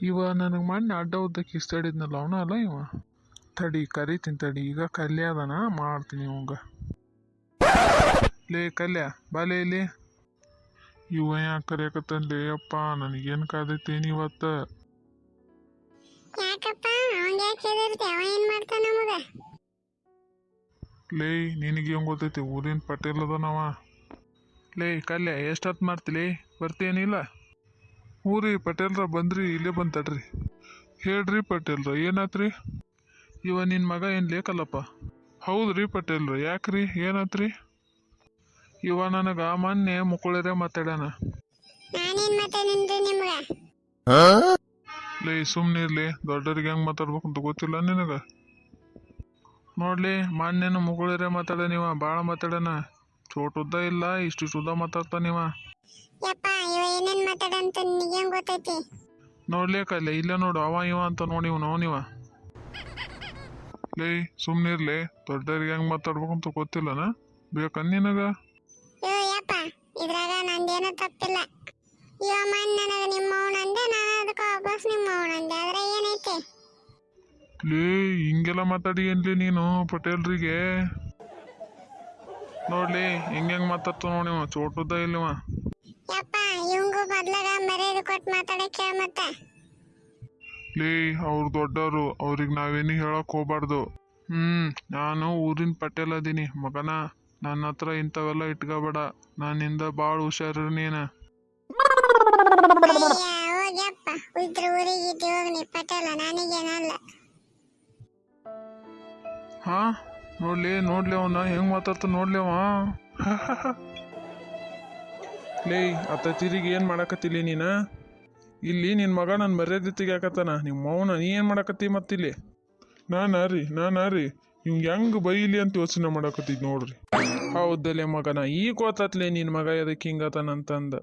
ಇವ ನನಗೆ ಮೊನ್ನೆ ಅಡ್ಡ ಉದ್ದಕ್ಕೆ ಇಸ್ತಾಡಿದ್ನಲ್ಲ ಅವನ ಅಲ್ಲ ಇವ. ತಡಿ ಕರಿತೀನಿ ತಡಿ, ಈಗ ಕಲ್ಯ ಅದನ ಮಾಡ್ತೀನಿ ಇವಂಗ. ಲೇ ಕಲ್ಯ ಬಾಲೆ ಇಲ್ಲಿ. ಇವ ಯಾಕೆ ಕರಿಯಕತ್ತನ್ಲೇ ಅಪ್ಪ, ನನಗೇನು ಕಾದೈತೇನು ಇವತ್ತು. ಲೇ ನಿನಗೆ ಹೆಂಗೆ ಗೊತ್ತೈತಿ, ಊರಿನ ಪಟೇಲ್ ಅದನವ. ಲೇ ಕಲ್ಯ ಎಷ್ಟೊತ್ತು ಮಾಡ್ತಿಲಿ, ಬರ್ತೀನಿಲ್ಲ? ಹ್ಞೂ ರೀ ಪಟೇಲ್ರ ಬಂದ್ರಿ, ಇಲ್ಲೇ ಬಂತಡ್ರಿ. ಹೇಳ್ರಿ ಪಟೇಲ್ರ ಏನಾತ್ರಿ? ಇವ ನಿನ್ನ ಮಗ ಏನು ಲೇಕಲ್ಲಪ್ಪ? ಹೌದು ರೀ ಪಟೇಲ್ರ, ಯಾಕ್ರಿ ಏನಾತ್ರಿ? ಇವ ನನಗೆ ಮೊನ್ನೆ ಮುಕ್ಕುಳರೆ ಮಾತಾಡ್ಯಾನ. ಲೇ ಸುಮ್ಮನಿರ್ಲಿ, ದೊಡ್ಡರಿಗೆ ಹೆಂಗೆ ಮಾತಾಡ್ಬೇಕಂತ ಗೊತ್ತಿಲ್ಲ ನಿನಗೆ? ನೋಡ್ಲಿ ಮೊನ್ನೆನು ಮುಗುಳರೆ ಮಾತಾಡ್ಯಾನಿವ, ಭಾಳ ಮಾತಾಡ್ಯಾನ. ಚೋಟುದ್ದ ಇಲ್ಲ ಇಷ್ಟು ಉದ್ದ ಮಾತಾಡ್ತಾನಿವ. ನೋಡ್ಲಿ ಕಲ್ಲೆ ಇಲ್ಲ ನೋಡು, ಅವ ಇವ ಅಂತ ನೋಡಿ ಅವನಿವ. ಲೇ ಸುಮ್ಮನಿರ್ಲಿ, ದೊಡ್ಡರಿಗೆ ಹೆಂಗೆ ಮಾತಾಡ್ಬೇಕಂತ ಗೊತ್ತಿಲ್ಲನ, ಬೇಕನ್ ನಿನಗ? ಇದ್ರಾಗ ನಂದೇನು ತಪ್ಪಿಲ್ಲ. ಇವ ಮನ್ ನನಗ ನಿಮ್ಮ ಅವನಂದೆ, ನಾನು ಅದಕ್ಕೆ ವಾಪಸ್ ನಿಮ್ಮ ಅವನಂದೆ, ಆದ್ರೆ ಏನೈತೆ? ಲೇ ಹಿಂಗೆಲ್ಲ ಮಾತಾಡಿ ಏನ್ಲಿ ನೀನು ಪಟೇಲ್ರಿಗೆ? ನೋಡ್ಲಿ ಹೆಂಗ್ ಮಾತಾಡ್ತಾವ ನೋಡಿವ, ಚೋಟುದ್ದ ಇಲ್ಲಿವ. ಯಪ್ಪ ಇವಂಗು ಬದ್ಲಾಗ ಮರ್ಯಾದೆ ಕೊಟ್ಟು ಮಾತಾಡಕ್ಕೆ ಹೇಳ ಮತ್ತೆ. ಲೇ ಅವ್ರು ದೊಡ್ಡವರು, ಅವ್ರಿಗೆ ನಾವೇನು ಹೇಳಕ್ ಹೋಗ್ಬಾರ್ದು. ನಾನು ಊರಿನ ಪಟೇಲ್ ಅದೀನಿ ಮಗನ, ನನ್ನ ಹತ್ರ ಇಂಥವೆಲ್ಲ ಇಟ್ಕೋಬೇಡ, ನಾನಿಂದ ಭಾಳ ಹುಷಾರು ನೀನ. ಹೋಗ್ಯಪ್ಪ ಉದ್ರ ಊರಿಗೆ ಹೋಗ್ನಿ ಪಟೇಲ, ನನಗೇನಲ್ಲ. ಹಾ ನೋಡ್ಲಿ ಅವನ ಹೆಂಗ್ ಮಾತಾಡ್ತ ನೋಡ್ಲಿ ಅವ. ಲೇ ಅತ್ತ ತಿರುಗಿ ಏನು ಮಾಡಕತ್ತಿಲಿ ನೀನ? ಇಲ್ಲಿ ನಿನ್ನ ಮಗ ನನ್ನ ಮರ್ಯಾದೆ ತೆಗಿಯಾಕತ್ತಾನ, ನಿಮ್ಮ ಮೌನ ನೀ ಏನು ಮಾಡಕತ್ತಿ ಮತ್ತಿಲ್ಲಿ? ನಾನಾ ರೀ ಇವ್ ಹೆಂಗೆ ಬೈಲಿ ಅಂತ ಯೋಚನೆ ಮಾಡಕತ್ತಿದ್ ನೋಡ್ರಿ. ಹೌದಲ್ಲೇ ಮಗನ, ಈಗ ಗೊತ್ತತ್ಲೆ ನಿನ್ನ ಮಗ ಎದಕ್ಕೆ ಹಿಂಗತಾನಂತಂದ.